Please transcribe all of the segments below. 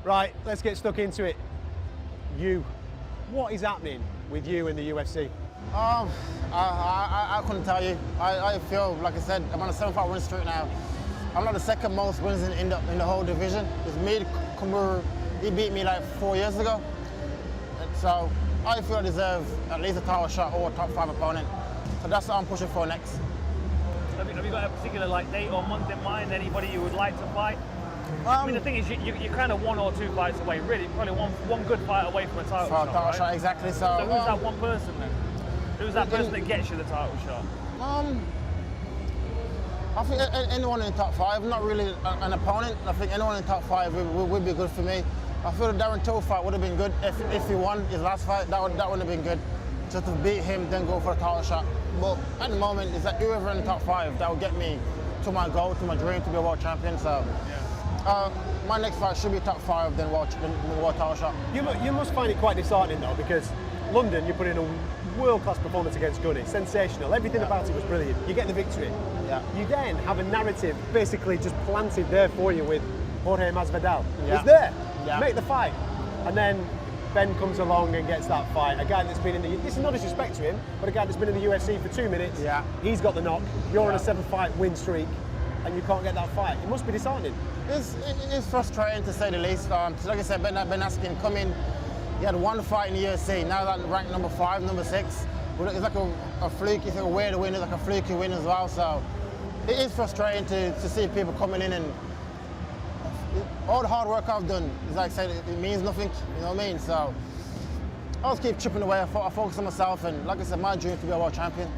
Right, let's get stuck into it. What is happening with you in the UFC? I couldn't tell you. I feel, like I said, I'm on a 7-fight win streak now. I'm not the second most wins in the whole division. It's me, Kumuru. He beat me like 4 years ago. And so I feel I deserve at least a title shot or a top 5 opponent. So that's what I'm pushing for next. Have you got a particular date or month in mind? Anybody you would like to fight? I mean, the thing is, you're kind of 1 or 2 fights away, really. Probably one good fight away from a title shot, right? Shot, exactly. So who's that one person then? Who's that person that gets you the title shot? I think anyone in the top 5, not really an opponent. I think anyone in the top 5 would be good for me. I feel the Darren Till fight would have been good if he won his last fight. That would have been good. Just to beat him, then go for a title shot. But at the moment, it's like whoever in the top 5 that will get me to my goal, to my dream, to be a world champion. So my next fight should be top 5, then world title shot. You must find it quite disheartening though, because London, you put in a world-class performance against Gunny, sensational. Everything about it was brilliant. You get the victory. Yeah. You then have a narrative basically just planted there for you with Jorge Masvidal. Yeah. He's there. Yeah. Make the fight, and then Ben comes along and gets that fight. A guy that's been in the, this is no disrespect to him, but a guy that's been in the UFC for 2 minutes. Yeah. He's got the knock. You're on a 7-fight win streak, and you can't get that fight. It must be disheartening. It's frustrating to say the least. Like I said, Ben Askren come in. He had 1 fight in the UFC. Now that ranked number 5, number 6. It's like a fluke. It's like a weird win. It's like a fluky win as well. So it is frustrating to see people coming in and all the hard work I've done, is like I said, it means nothing. You know what I mean? So I'll just keep chipping away. I focus on myself, and like I said, my dream is to be a world champion.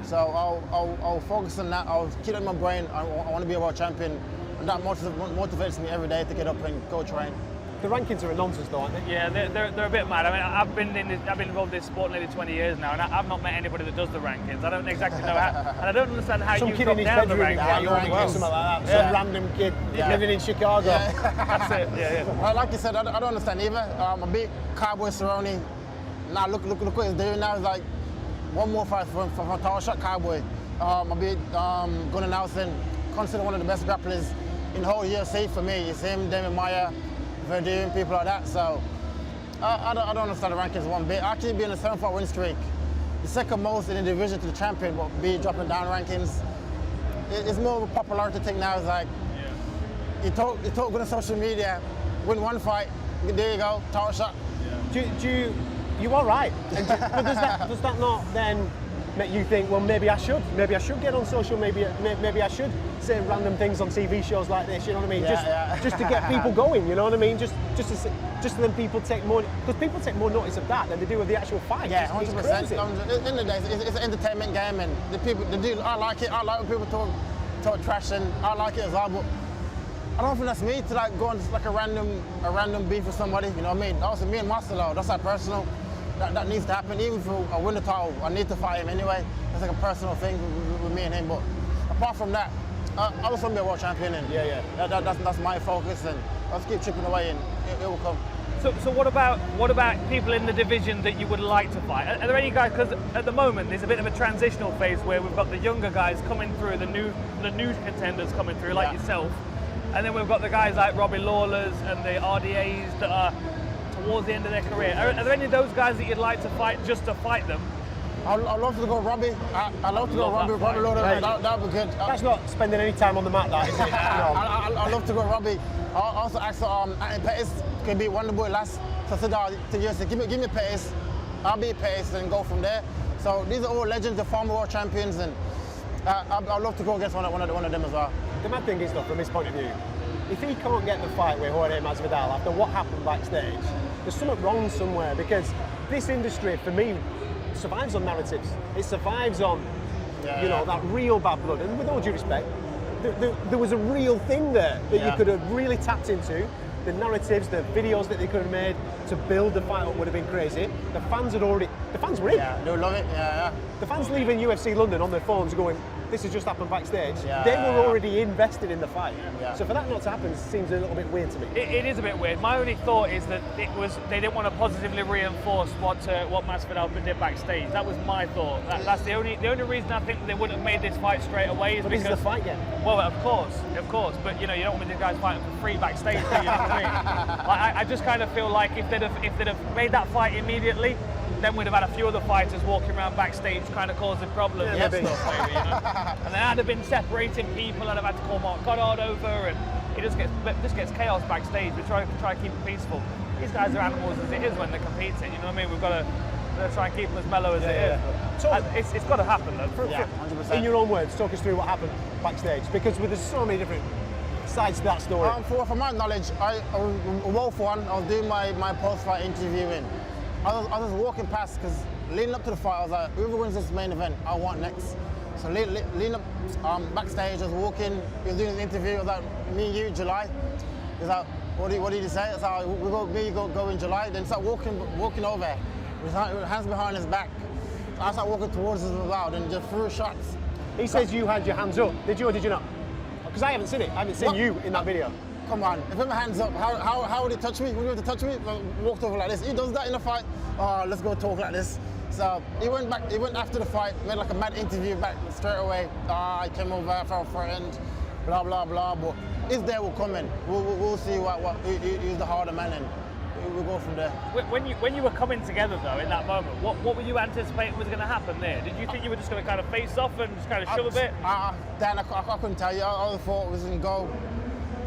So I'll focus on that. I'll keep it in my brain. I want to be a world champion, and that motivates me every day to get up and go train. The rankings are a nonsense though, aren't they? Yeah, they're a bit mad. I mean, I've been involved in this sport nearly 20 years now, and I've not met anybody that does the rankings. I don't exactly know how, and I don't understand how you drop down the rankings. Something like that. Some random kid living in Chicago. That's it. Yeah. Like you said, I don't understand either. I beat Cowboy Cerrone. Now look what he's doing now. It's like 1 more fight from a title shot, Cowboy. I beat Gunnar Nelson, considered one of the best grapplers in the whole UFC for me. It's him, Damon Maya, Verdun, people like that. So I don't understand the rankings one bit. Actually being a 7-fight win streak, the second most in the division to the champion, but be dropping down rankings. It's more of a popularity thing now. It's like you talk good on social media, win 1 fight, there you go, title shot. Yeah. You are right. But does that not then make you think, well, maybe I should get on social, maybe I should say random things on TV shows like this, you know what I mean? Just to get people going, you know what I mean? Just so then people take more, because people take more notice of that than they do of the actual fight. Yeah, 100%. At the end of the day, it's an entertainment game, and I like it. I like when people talk trash, and I like it as well. But I don't think that's me to like go on just like a random beef with somebody. You know what I mean? Also, me and Marcelo, that's like personal. That needs to happen. Even if I win the title, I need to fight him anyway. That's like a personal thing with me and him. But apart from that, I just want to be a world champion, and that's my focus, and I'll just keep chipping away, and it will come. So what about people in the division that you would like to fight? Are there any guys? Because at the moment there's a bit of a transitional phase where we've got the younger guys coming through, the new contenders coming through, like yourself, and then we've got the guys like Robbie Lawlers and the RDAs that are towards the end of their career. Are there any of those guys that you'd like to fight just to fight them? I'd love to go Robbie. I'd love to go Robbie Lawler. That would be good. That's not spending any time on the mat, that, is it? I'd love to go Robbie. I also asked Anthony Pettis, can be Wonderboy last. So I said to you, give me Pettis. I'll beat Pettis and go from there. So these are all legends, the former world champions, and I'd love to go against one of them as well. The mad thing is, though, from his point of view, if he can't get the fight with Jorge Masvidal after what happened backstage, there's something wrong somewhere, because this industry, for me, survives on narratives. It survives on, that real bad blood. And with all due respect, there was a real thing there that you could have really tapped into. The narratives, the videos that they could have made to build the fight up would have been crazy. The fans were in. Yeah, they would love it. The fans leaving UFC London on their phones going, this has just happened backstage. Yeah. They were already invested in the fight. Yeah. So for that not to happen seems a little bit weird to me. It is a bit weird. My only thought is that they didn't want to positively reinforce what Masvidal did backstage. That was my thought. That's the only reason I think they wouldn't have made this fight straight away is But because this is a fight game. Well, of course. But you don't want these guys fighting for free backstage. Do you know what I mean? Like, I just kind of feel like if they'd have made that fight immediately, then we'd have had a few other fighters walking around backstage kind of causing problems Yeah, and maybe. stuff, maybe, And then I'd have been separating people, I'd have had to call Mark Goddard over, and it just gets chaos backstage. We try to keep it peaceful. These guys are animals as it is when they're competing, you know what I mean? We've got to try and keep them as mellow as it is. So- It's got to happen though. Yeah, 100%. In your own words, talk us through what happened backstage, because there's so many different sides to that story. From my knowledge, I was doing my post-fight interviewing. I was walking past because leading up to the fight, I was like, whoever wins this main event, I want next. So leading up backstage, I was walking, he was doing his interview, I was like, me and you, July. He's like, what did he say? I was like, me, you go in July. Then start walking over with his hands behind his back. So I started walking towards him as well, and just threw shots. He says you had your hands up. Did you or did you not? Because I haven't seen it. I haven't seen What? you in that video. Come on, if I had my hands up, how would he touch me? Would he have to touch me? I walked over like this. He does that in a fight. Oh, let's go talk like this. So he went after the fight, made like a mad interview back straight away. I came over, I felt threatened, blah, blah, blah. But his day will come in. We'll see who's the harder man, and we'll go from there. When you were coming together though in that moment, what were you anticipating was going to happen there? Did you think you were just going to kind of face off and just kind of shove a bit? Dan, I couldn't tell you. I thought it was going to go.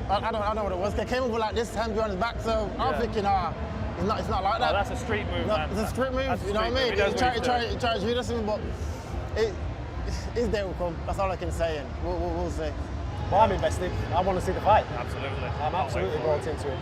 I don't know what it was. They came over like this, hands behind his back. So I'm thinking, it's not like that. Oh, that's a street move, man. It's a street move. That's a You know what I street mean? move. He He tried to shoot us, but his day will come. That's all I can say, and we'll see. Well, I'm invested. I want to see the fight. Absolutely. I'm absolutely brought into it.